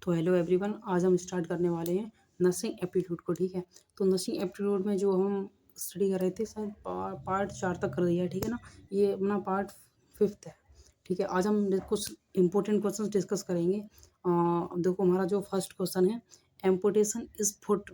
तो hello everyone, आज हम स्टार्ट करने वाले हैं नर्सिंग एप्टीट्यूड को। ठीक है, तो नर्सिंग एप्टीट्यूड में जो हम स्टडी कर रहे थे शायद पार्ट 4 तक कर दिया है। ठीक है ना, ये अपना पार्ट 5 है। ठीक है, आज हम कुछ इंपॉर्टेंट क्वेश्चंस डिस्कस करेंगे। देखो, हमारा जो फर्स्ट क्वेश्चन है, amputation is foot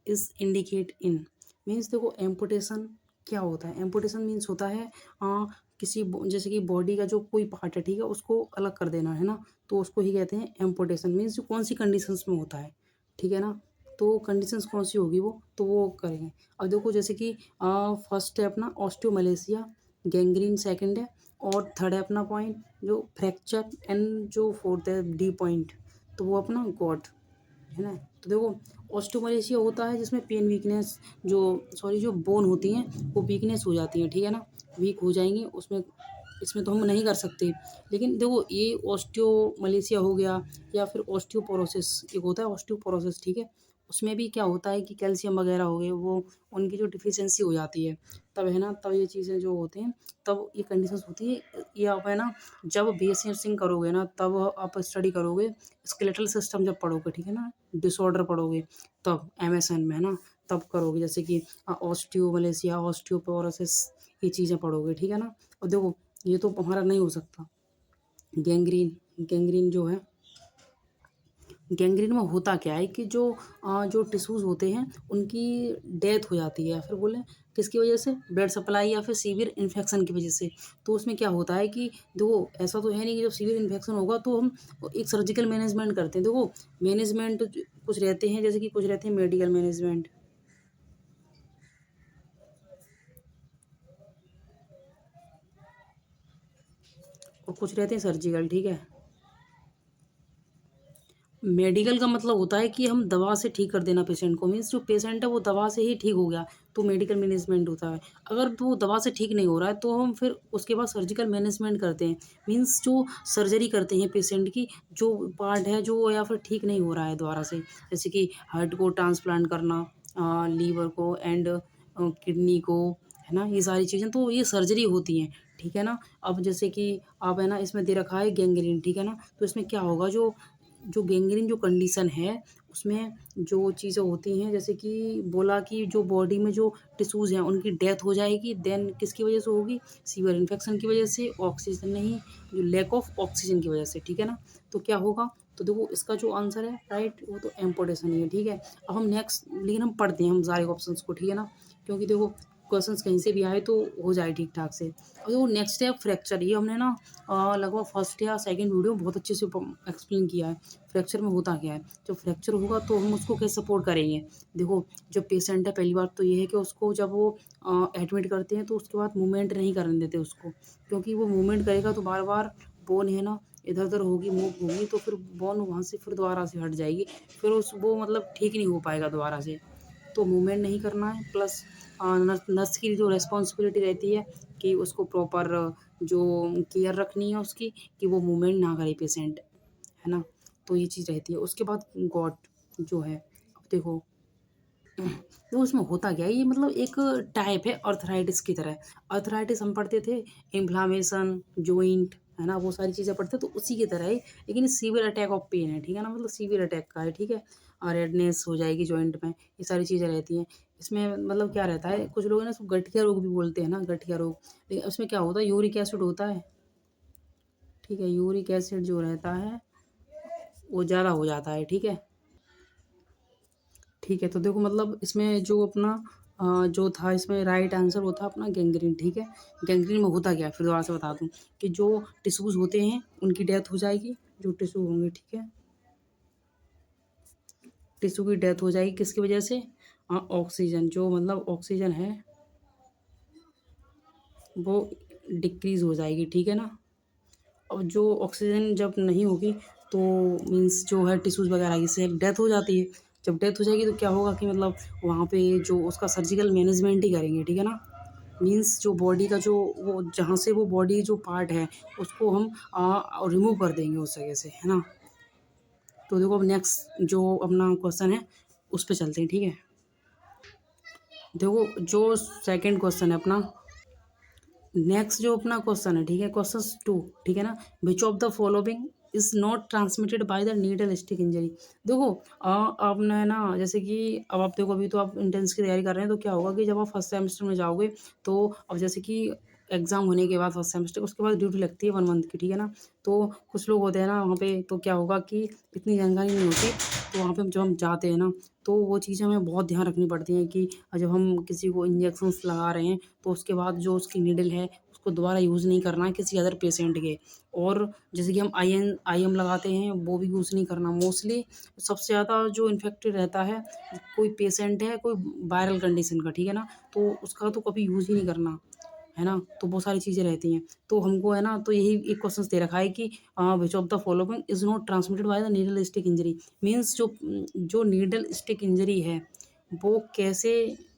is indicate in. Means देखो, एम्पुटेशन क्या होता है? एम्पुटेशन मीन्स होता है किसी जैसे कि बॉडी का जो कोई पार्ट है, ठीक है, उसको अलग कर देना, है ना। तो उसको ही कहते हैं एम्पुटेशन। मीन्स जो कौन सी कंडीशंस में होता है, ठीक है ना। तो कंडीशंस कौन सी होगी वो, तो वो करेंगे। अब देखो, जैसे कि फर्स्ट है अपना ऑस्टियोमलेशिया, गैंग्रीन सेकंड है, और थर्ड है अपना पॉइंट जो फ्रैक्चर, एंड जो फोर्थ है डी पॉइंट, तो वो अपना गॉट, है ना। तो देखो, ऑस्टियोमलेशिया होता है जिसमें पेन वीकनेस, जो बोन होती हैं वो वीकनेस हो जाती हैं, ठीक है ना, वीक हो जाएंगी उसमें। इसमें तो हम नहीं कर सकते। लेकिन देखो, ये ऑस्टियोमलेशिया हो गया, या फिर ऑस्टियोपोरोसिस, एक होता है ऑस्टियोपोरोसिस, ठीक है। उसमें भी क्या होता है कि कैल्शियम वगैरह हो गए, वो उनकी जो डिफिशियंसी हो जाती है, तब, है ना, तब ये चीज़ें जो होती हैं, तब ये कंडीशंस होती है। ये आप, है ना, जब बीएससी नर्सिंग करोगे ना, तब आप स्टडी करोगे, स्केलेटल सिस्टम जब पढ़ोगे, ठीक है ना, डिसऑर्डर पढ़ोगे, तब एमएसएन में, है ना, तब करोगे, जैसे कि ऑस्टियोमलेशिया, ऑस्टियोपोरोसिस, ये चीज़ें पढ़ोगे, ठीक है ना। और देखो, ये तो हमारा नहीं हो सकता। गैंग्रीन, गैंग्रीन जो है, गैंग्रीन में होता क्या है कि जो टिश्यूज़ होते हैं उनकी डेथ हो जाती है, या फिर बोलें किसकी वजह से, ब्लड सप्लाई या फिर सीवियर इन्फेक्शन की वजह से। तो उसमें क्या होता है कि देखो, ऐसा तो है नहीं कि जब सीवियर इन्फेक्शन होगा तो हम एक सर्जिकल मैनेजमेंट करते हैं। देखो, मैनेजमेंट कुछ रहते हैं, जैसे कि कुछ रहते हैं मेडिकल मैनेजमेंट, और कुछ रहते हैं सर्जिकल, ठीक है। मेडिकल का मतलब होता है कि हम दवा से ठीक कर देना पेशेंट को। मीन्स जो पेशेंट है वो दवा से ही ठीक हो गया, तो मेडिकल मैनेजमेंट होता है। अगर तो वो दवा से ठीक नहीं हो रहा है तो हम फिर उसके बाद सर्जिकल मैनेजमेंट करते हैं। मीन्स जो सर्जरी करते हैं पेशेंट की, जो पार्ट है जो या फिर ठीक नहीं हो रहा है दोबारा से, जैसे कि हार्ट को ट्रांसप्लांट करना, लीवर को, एंड किडनी को, है ना, ये सारी चीज़ें, तो ये सर्जरी होती हैं, ठीक है ना। अब जैसे कि आप, है ना, इसमें दे रखा है गैंग्रीन, ठीक है ना। तो इसमें क्या होगा, जो जो गैंग्रीन जो कंडीशन है, उसमें जो चीज़ें होती हैं, जैसे कि बोला कि जो बॉडी में जो टिश्यूज़ हैं उनकी डेथ हो जाएगी, देन किसकी वजह से होगी, सीवियर इन्फेक्शन की वजह से, ऑक्सीजन नहीं, जो लैक ऑफ ऑक्सीजन की वजह से, ठीक है ना। तो क्या होगा, तो देखो, इसका जो आंसर है राइट, वो तो एम्पोटेशन ही है, ठीक है। अब हम नेक्स्ट, लेकिन हम पढ़ते हैं हम सारे ऑप्शंस को, ठीक है ना, क्योंकि देखो, क्वेश्चंस कहीं से भी आए तो हो जाए ठीक ठाक से। और देखो, नेक्स्ट है फ्रैक्चर। ये हमने ना लगभग फर्स्ट या सेकंड वीडियो में बहुत अच्छे से एक्सप्लेन किया है। फ्रैक्चर में होता क्या है, जब फ्रैक्चर होगा तो हम उसको कैसे सपोर्ट करेंगे। देखो, जब पेशेंट है, पहली बात तो ये है कि उसको जब वो एडमिट करते हैं तो उसके बाद मूवमेंट नहीं करने देते उसको, क्योंकि वो मूवमेंट करेगा तो बार बार बोन, है ना, इधर उधर होगी, मूव होगी, तो फिर बोन वहाँ से फिर दोबारा से हट जाएगी, फिर उस वो मतलब ठीक नहीं हो पाएगा दोबारा से। तो मूवमेंट नहीं करना है, प्लस नर्स नर्स की जो रिस्पॉन्सिबिलिटी रहती है कि उसको प्रॉपर जो केयर रखनी है उसकी, कि वो मूवमेंट ना करे पेशेंट, है ना। तो ये चीज़ रहती है। उसके बाद गॉट जो है, अब देखो, तो उसमें होता क्या है, ये मतलब एक टाइप है अर्थराइटिस की तरह। अर्थराइटिस हम पढ़ते थे, इन्फ्लामेशन, जॉइंट, है ना, वो सारी चीज़ें पढ़ते, तो उसी की तरह है। लेकिन सीवियर अटैक ऑफ पेन है, ठीक है ना, मतलब सीवियर अटैक का है, ठीक है। और रेडनेस हो जाएगी जॉइंट में, ये सारी चीज़ें रहती हैं। इसमें मतलब क्या रहता है, कुछ लोग हैं ना इसको गठिया रोग भी बोलते हैं ना, गठिया रोग। लेकिन उसमें क्या होता है, यूरिक एसिड होता है, ठीक है, यूरिक एसिड जो रहता है वो ज़्यादा हो जाता है, ठीक है। ठीक है, तो देखो, मतलब इसमें जो अपना जो था, इसमें राइट आंसर वो था अपना गैंग्रीन, ठीक है। गैंग्रीन में होता क्या है, फिर दोबारा से बता दूं, कि जो टिश्यूज़ होते हैं उनकी डेथ हो जाएगी, जो टिश्यू होंगे, ठीक है, टिश्यू की डेथ हो जाएगी किसकी वजह से, ऑक्सीजन, जो मतलब ऑक्सीजन है वो डिक्रीज़ हो जाएगी, ठीक है ना। अब जो ऑक्सीजन जब नहीं होगी, तो मीन्स जो है टिश्यूज़ वगैरह की से डेथ हो जाती है। जब डेथ हो जाएगी तो क्या होगा कि मतलब वहाँ पे जो उसका सर्जिकल मैनेजमेंट ही करेंगे, ठीक है ना। मीन्स जो बॉडी का जो वो जहाँ से वो बॉडी जो पार्ट है उसको हम रिमूव कर देंगे उस जगह से, है ना। तो देखो, अब नेक्स्ट जो अपना क्वेश्चन है उस पे चलते हैं, ठीक है। देखो, जो सेकंड क्वेश्चन है अपना, नेक्स्ट जो अपना क्वेश्चन है, ठीक है, क्वेश्चन 2, ठीक है ना। Which of the following is not transmitted by the needle stick injury. देखो आपने ना जैसे कि अब आप देखो अभी तो आप एंट्रेंस की तैयारी कर रहे हैं, तो क्या होगा कि जब आप फर्स्ट सेमेस्टर में जाओगे, तो अब जैसे कि एग्ज़ाम होने के बाद फर्स्ट सेमेस्टर उसके बाद ड्यूटी लगती है 1 मंथ की, ठीक है ना? तो कुछ लोग होते हैं ना वहाँ पे, तो क्या होगा कि इतनी जानकारी नहीं होती, तो वहाँ पे जब हम जाते हैं ना, तो वो चीज़ें हमें बहुत ध्यान रखनी पड़ती हैं कि जब हम किसी को इंजेक्शंस लगा रहे हैं, तो उसके बाद जो उसकी नीडल है, उसको दोबारा यूज़ नहीं करना है किसी अदर पेशेंट के। और जैसे कि हम आईएम लगाते हैं, वो भी यूज़ नहीं करना। मोस्टली सबसे ज़्यादा जो इन्फेक्टेड रहता है, कोई पेशेंट है, कोई वायरल कंडीशन का, ठीक है ना? तो उसका तो कभी यूज़ ही नहीं करना, है ना? तो बहुत सारी चीज़ें रहती हैं। तो हमको है ना, तो यही एक क्वेश्चंस दे रखा है कि which of the following is not transmitted by the needle stick injury. Means जो नीडल स्टिक इंजरी है, वो कैसे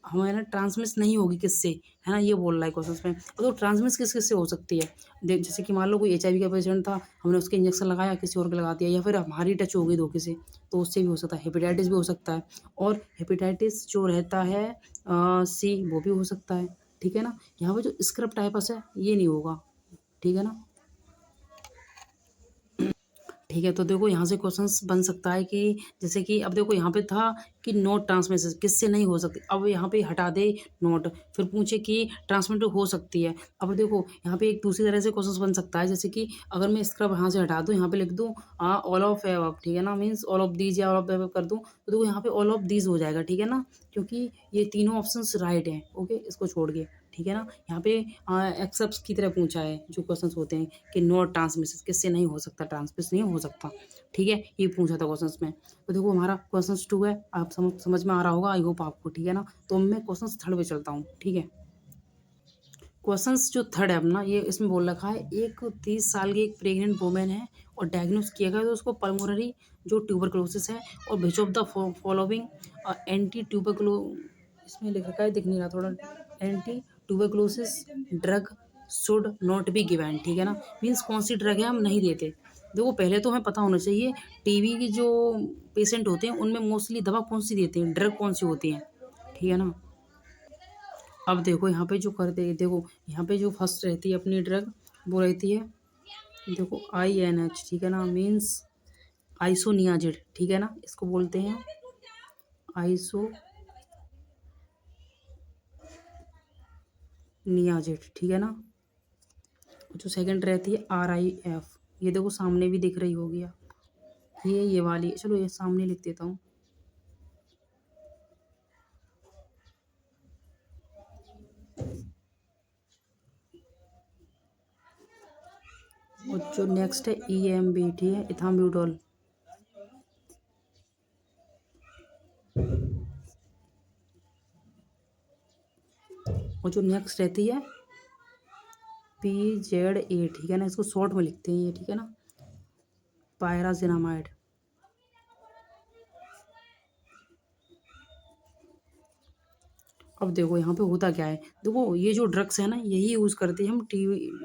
हमें ना ट्रांसमिट नहीं होगी किससे, है ना? ये बोल रहा है क्वेश्चंस में। तो ट्रांसमिट किस-किस से हो सकती है? जैसे कि मान लो कोई एचआईवी का पेशेंट था, हमने उसके इंजेक्शन लगाया, किसी और को लगा दिया, या फिर हमारी टच हो गई धोखे से, तो उससे भी हो सकता है। हेपेटाइटिस भी हो सकता है, और हेपेटाइटिस जो रहता है सी, वो भी हो सकता है, ठीक है ना? यहाँ पे जो स्क्रब टाइपस है, ये नहीं होगा, ठीक है ना? ठीक है, तो देखो यहाँ से क्वेश्चंस बन सकता है कि जैसे कि अब देखो यहाँ पे था कि नोट ट्रांसमिशन किससे नहीं हो सकती, अब यहाँ पे हटा दे नोट, फिर पूछे कि ट्रांसमिट हो सकती है। अब देखो यहाँ पे एक दूसरी तरह से क्वेश्चंस बन सकता है, जैसे कि अगर मैं स्क्रब यहाँ से हटा दूँ, यहाँ पे लिख दूँ ऑल ऑफ एबव, ठीक है ना? मीन्स ऑल ऑफ दीज या ऑल ऑफ एबव कर दूँ, तो देखो यहाँ पे ऑल ऑफ दीज हो जाएगा, ठीक है ना? क्योंकि ये तीनों ऑप्शंस राइट हैं, ओके, इसको छोड़ के, ठीक है ना? यहाँ पे एक्सेप्ट की तरह पूछा है, जो क्वेश्चंस होते हैं कि नॉट ट्रांसमिशन किससे नहीं हो सकता, ट्रांसमिट नहीं हो सकता, ठीक है? ये पूछा था क्वेश्चंस में। तो देखो हमारा क्वेश्चंस 2 है, आप समझ में आ रहा होगा, आई होप आपको, ठीक है ना? तो मैं क्वेश्चंस 3 पे चलता हूँ, ठीक है? क्वेश्चंस जो 3 है अपना, ये इसमें बोल रखा है, एक 30 साल की एक प्रेग्नेंट वुमन है और डायग्नोस किया गया तो उसको पल्मोनरी जो ट्यूबरकुलोसिस है, और which of the following anti tuberculo, इसमें लिख रखा है, दिख नहीं रहा थोड़ा, anti tuberculosis drug should not be given, ठीक है ना? मीन्स कौन सी ड्रग है हम नहीं देते। देखो पहले तो हमें पता होना चाहिए, टीबी के जो पेशेंट होते हैं उनमें मोस्टली दवा कौन सी देते हैं, ड्रग कौन सी होती है, ठीक है ना? अब देखो यहाँ पे जो करते हैं, देखो यहाँ पे जो फर्स्ट रहती है अपनी ड्रग, वो रहती है, देखो INH, ठीक है ना? मीन्स आइसोनियाजिड, ठीक है ना? इसको बोलते हैं आइसोनियाजिड, ठीक है ना? जो सेकंड रहती है RIF, ये देखो सामने भी दिख रही होगी, ये वाली, चलो ये सामने लिख देता हूँ। और जो नेक्स्ट है EMB, ठीक है, इथाम्ब्यूटोल। और जो नेक्स्ट रहती है PZA, ठीक है ना? इसको शॉर्ट में लिखते हैं ये, ठीक है ना? पायराजिनामाइड। अब देखो यहाँ पे होता क्या है, देखो ये जो ड्रग्स है ना, यही यूज़ करते हैं हम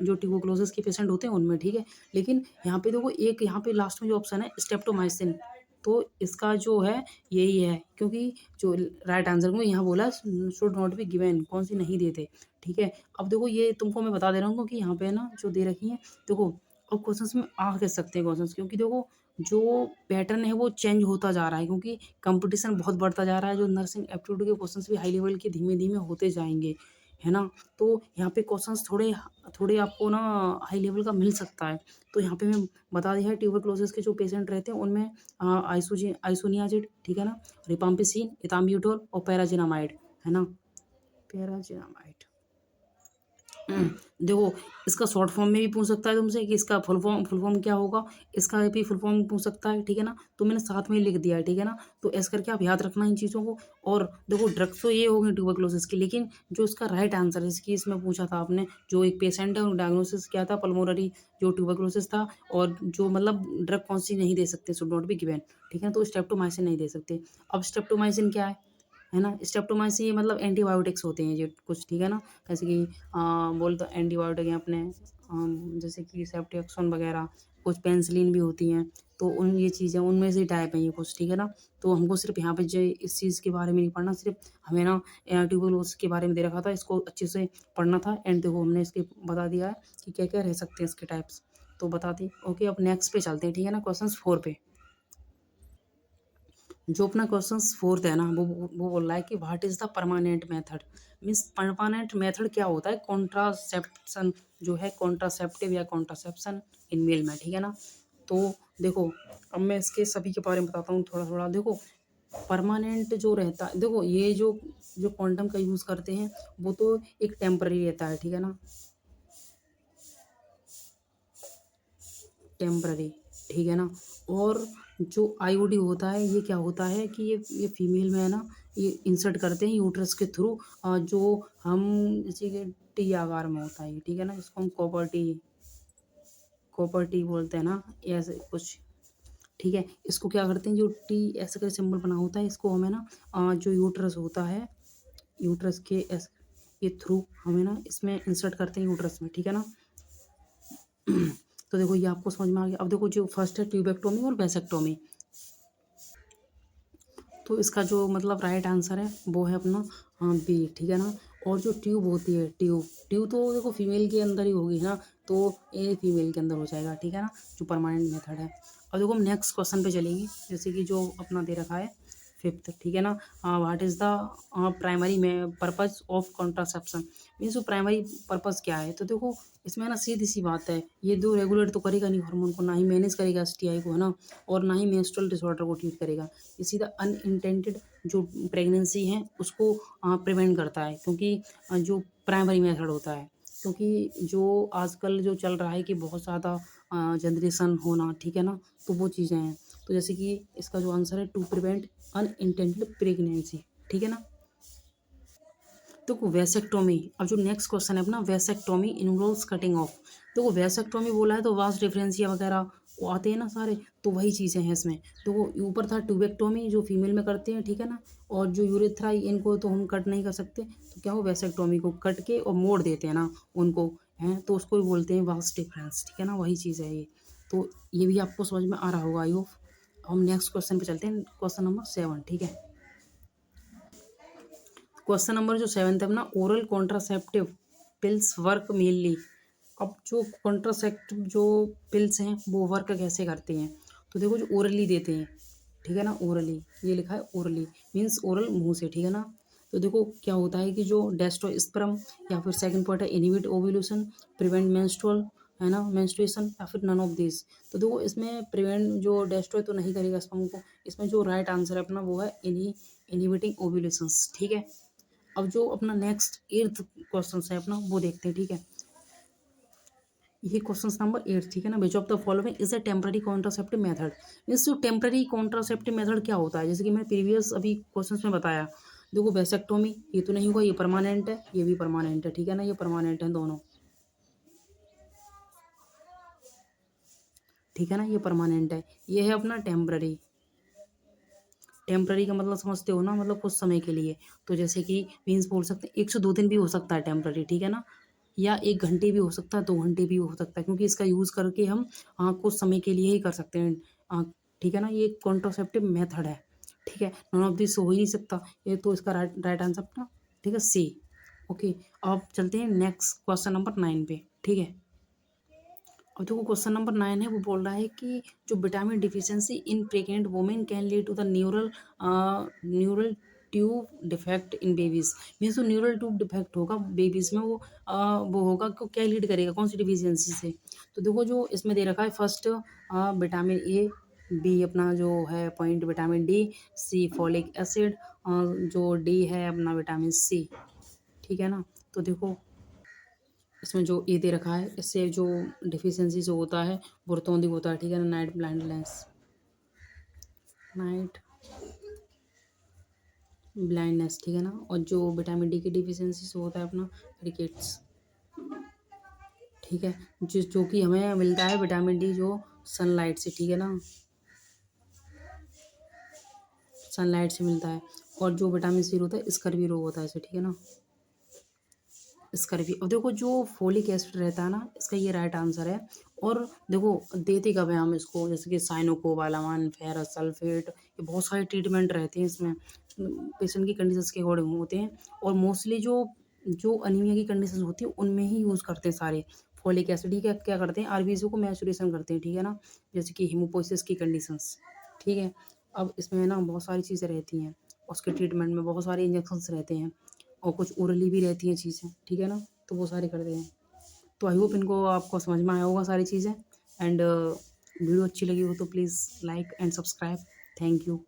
जो ट्यूबरकुलोसिस के पेशेंट होते हैं उनमें, ठीक है? लेकिन यहाँ पे देखो एक यहाँ पे लास्ट में जो ऑप्शन है स्ट्रेप्टोमाइसिन, तो इसका जो है यही है, क्योंकि जो राइट आंसर को यहाँ बोला शुड नॉट बी गिवन, कौन सी नहीं देते, ठीक है? अब देखो ये तुमको मैं बता दे रहा हूँ कि यहाँ पे ना जो दे रखी है, देखो अब क्वेश्चंस में आ कह सकते हैं क्वेश्चंस, क्योंकि देखो जो पैटर्न है वो चेंज होता जा रहा है, क्योंकि कंपटीशन बहुत बढ़ता जा रहा है, जो नर्सिंग एप्टीट्यूड के क्वेश्चंस भी हाई लेवल के धीमे-धीमे होते जाएँगे, है ना? तो यहाँ पे क्वेश्चंस थोड़े थोड़े आपको ना हाई लेवल का मिल सकता है। तो यहाँ पे मैं बता दिया है, ट्यूबरकुलोसिस के जो पेशेंट रहते हैं उनमें आइसोनियाज़िड, ठीक है ना? रिफाम्पिसिन, इथाम्ब्यूटोल और पैराजिनामाइड, है ना? पैराजिनामाइड। देखो इसका शॉर्ट फॉर्म में भी पूछ सकता है तुमसे कि इसका फुल फॉर्म क्या होगा, इसका भी फुल फॉर्म पूछ सकता है, ठीक है ना? तो मैंने साथ में ही लिख दिया है, ठीक है ना? तो ऐसे करके आप याद रखना इन चीज़ों को। और देखो ड्रग्स तो ये हो गई ट्यूबरकुलोसिस की, लेकिन जो इसका राइट आंसर है, इसकी इसमें पूछा था आपने, जो एक पेशेंट है डायग्नोसिस क्या था, पल्मोनरी जो ट्यूबरकुलोसिस था, और जो मतलब ड्रग कौन सी नहीं दे सकते, शुड नॉट बी गिवन, ठीक है? तो स्ट्रेप्टोमाइसिन नहीं दे सकते। अब स्ट्रेप्टोमाइसिन क्या है ना? स्ट्रेप्टोमाइसिन ये मतलब एंटीबायोटिक्स होते हैं ये कुछ, ठीक है ना? जैसे कि बोल तो एंटीबायोटिक हैं अपने, जैसे कि सेफ्ट्रिक्सन वगैरह, कुछ पेनिसिलिन भी होती हैं, तो उन ये चीज़ें उनमें से टाइप हैं ये कुछ, ठीक है ना? तो हमको सिर्फ यहाँ पे जो इस चीज़ के बारे में नहीं पढ़ना, सिर्फ हमें ना ट्यूबरकुलोसिस के बारे में दे रखा था, इसको अच्छे से पढ़ना था, एंड देखो हमने इसके बता दिया है कि क्या क्या रह सकते हैं इसके टाइप्स। तो बता दी। ओके, अब नेक्स्ट पे चलते हैं, ठीक है ना, क्वेश्चन 4 पे। जो अपना क्वेश्चन 4 है ना, वो बोल रहा है कि what is the permanent method. Means permanent method क्या होता है, कॉन्ट्रासेप्शन जो है, कॉन्ट्रासेप्टिव या कॉन्ट्रासेप्शन इन मेल में, ठीक है ना। तो देखो, अब मैं इसके सभी के बारे में बताता हूँ थोड़ा थोड़ा। देखो, परमानेंट जो रहता है, देखो ये जो जो क्वांटम का यूज़ करते हैं वो तो एक टेम्पररी रहता है, ठीक है ना, टेम्पररी, ठीक है ना। और जो आईओडी होता है, ये क्या होता है कि ये फीमेल में है ना, ये इंसर्ट करते हैं यूट्रस के थ्रू, जो हम जैसे कि टी आकार में होता है ये, ठीक है ना, इसको हम कॉपर टी बोलते हैं ना, ऐसे कुछ, ठीक है। इसको क्या करते हैं, जो टी ऐसे का सिंबल बना होता है, इसको हमें ना जो यूट्रस होता है, यूट्रस के थ्रू हमें ना इसमें इंसर्ट करते हैं यूट्रस में, ठीक है ना। तो देखो ये आपको समझ में आ गया। अब देखो, जो फर्स्ट है ट्यूबेक्टोमी और वैसेक्टोमी, तो इसका जो मतलब राइट आंसर है वो है अपना बी, ठीक है ना। और जो ट्यूब होती है, ट्यूब ट्यूब तो देखो फीमेल के अंदर ही होगी ना, तो ये फीमेल के अंदर हो जाएगा, ठीक है ना, जो परमानेंट मेथड है। अब देखो हम नेक्स्ट क्वेश्चन पे चलेंगे, जैसे कि जो अपना दे रखा है 5th, ठीक है ना, व्हाट इज़ द प्राइमरी में पर्पज ऑफ कॉन्ट्रासेप्शन। मीन्स जो प्राइमरी पर्पज़ क्या है, तो देखो इसमें ना सीधी सी बात है, ये दो रेगुलेट तो करेगा नहीं हार्मोन को, ना ही मैनेज करेगा एसटीआई को, है ना, और ना ही मेंस्ट्रुअल डिसऑर्डर को ट्रीट करेगा। ये सीधा अनइंटेंडेड जो प्रेगनेंसी है उसको प्रिवेंट करता है, क्योंकि जो प्राइमरी मेथड होता है, क्योंकि जो आजकल जो चल रहा है कि बहुत ज़्यादा जनरेशन होना, ठीक है ना, तो वो चीज़ें हैं। तो जैसे कि इसका जो आंसर है टू प्रिवेंट अनइंटेंडेड प्रेगनेंसी, ठीक है ना। देखो वैसेक्टोमी, अब जो नेक्स्ट क्वेश्चन है अपना, वैसेक्टोमी इन्वॉल्व्स कटिंग ऑफ। देखो वैसेक्टोमी बोला है तो वास डिफरेंशिया वगैरह वो आते हैं ना सारे, तो वही चीज़ें हैं इसमें। देखो ऊपर था ट्यूबेक्टोमी जो फीमेल में करते हैं, ठीक है ना, और जो यूरेथ्रा इनको तो हम कट नहीं कर सकते, तो क्या हो, वैसेक्टोमी को कट के और मोड़ देते हैं ना उनको, हैं, तो उसको भी बोलते हैं वास डिफरेंस, ठीक है ना, वही चीज़ है ये। तो ये भी आपको समझ में आ रहा होगा आई होप। हम नेक्स्ट क्वेश्चन पे चलते हैं, क्वेश्चन नंबर 7, ठीक है। क्वेश्चन नंबर जो 7 है अपना, oral contraceptive pills work mainly. अब जो कॉन्ट्रासेप्टिव जो पिल्स हैं वो वर्क कैसे करते हैं, तो देखो जो ओरली देते हैं, ठीक है ना, ओरली, ये लिखा है ओरली, मीन्स ओरल मुंह से, ठीक है ना। तो देखो क्या होता है कि जो डेस्टोस्पर्म या फिर सेकंड पॉइंट है इनहिबिट ओव्यूलेशन, प्रिवेंट मेंस्ट्रुअल, है ना, मेंस्ट्रुएशन, या फिर नन ऑफ दिस। तो देखो इसमें प्रिवेंट जो डेस्ट्रॉय तो नहीं करेगा स्पर्म को, इसमें जो राइट आंसर है अपना वो है इनहिबिटिंग ओव्यूलेशंस, ठीक है। अब जो अपना नेक्स्ट 8th क्वेश्चन है अपना वो देखते हैं, ठीक है। ये क्वेश्चन नंबर 8, ठीक है ना, which of the following is a temporary contraceptive method. Means जो टेम्पररी कॉन्ट्रासेप्टिव मेथड क्या होता है, जैसे कि मैंने प्रीवियस अभी क्वेश्चन में बताया। देखो वैसेक्टोमी ये तो नहीं होगा, ये परमानेंट है, ये भी परमानेंट है, ठीक है ना, ये परमानेंट है दोनों, ठीक है ना, ये परमानेंट है। ये है अपना टेम्पररी। टेम्पररी का मतलब समझते हो ना, मतलब कुछ समय के लिए। तो जैसे कि मीन्स बोल सकते हैं 1 से 2 दिन भी हो सकता है टेम्पररी, ठीक है ना, या 1 घंटे भी हो सकता है, 2 घंटे भी हो सकता है, क्योंकि इसका यूज़ करके हम कुछ समय के लिए ही कर सकते हैं, ठीक है ना, ये एक कॉन्ट्रासेप्टिव मेथड है, ठीक है। नॉन ऑफ दिस हो ही नहीं सकता, ये तो इसका राइट राइट आंसर अपना, ठीक है, सी। ओके, अब चलते हैं नेक्स्ट क्वेश्चन नंबर 9 पे, ठीक है। और देखो क्वेश्चन नंबर 9 है, वो बोल रहा है कि जो vitamin deficiency in pregnant women can lead to the neural tube defect in babies. Means जो न्यूरल ट्यूब डिफेक्ट होगा बेबीज में, वो होगा क्या लीड करेगा, कौन सी डिफिशियंसी से। तो देखो जो इसमें दे रखा है, फर्स्ट विटामिन ए, बी अपना जो है पॉइंट विटामिन डी, सी फॉलिक एसिड, जो डी है अपना विटामिन सी, ठीक है ना। तो देखो इसमें जो ए दे रखा है, इससे जो डिफिशियंसी जो होता है वो रोतोंदिक होता है, ठीक है ना, नाइट ब्लाइंडनेस, नाइट ब्लाइंडनेस, ठीक है ना। और जो विटामिन डी की डिफिशियंसी से होता है अपना रिकेट्स, ठीक है, जो कि हमें मिलता है विटामिन डी जो सनलाइट से, ठीक है ना, सनलाइट से मिलता है। और जो विटामिन सी होता है स्कर्वी रोग होता है इसे, ठीक है ना, स्कर्वी। और देखो जो फोलिक एसिड रहता है ना, इसका ये राइट आंसर है। और देखो देते कब है हम इसको, जैसे कि साइनोकोबालामान, फेरस सल्फेट, ये बहुत सारे ट्रीटमेंट रहते हैं इसमें, पेशेंट की कंडीशंस के अकॉर्डिंग होते हैं। और मोस्टली जो जो अनीमिया की कंडीशन होती है उनमें ही यूज़ करते हैं सारे फॉलिक एसिड, ठीक है, क्या करते हैं आरबीसी को मैचुरेशन करते हैं, ठीक है ना, जैसे कि हीमोपोइसिस की कंडीशंस, ठीक है। अब इसमें ना बहुत सारी चीज़ें रहती हैं, उसके ट्रीटमेंट में बहुत सारे इंजेक्शंस रहते हैं और कुछ ओरली भी रहती हैं चीज़ें, ठीक है ना, तो वो सारे करते हैं। तो आई होप इनको आपको समझ में आया होगा सारी चीज़ें। एंड वीडियो अच्छी लगी हो तो please like and subscribe. Thank you.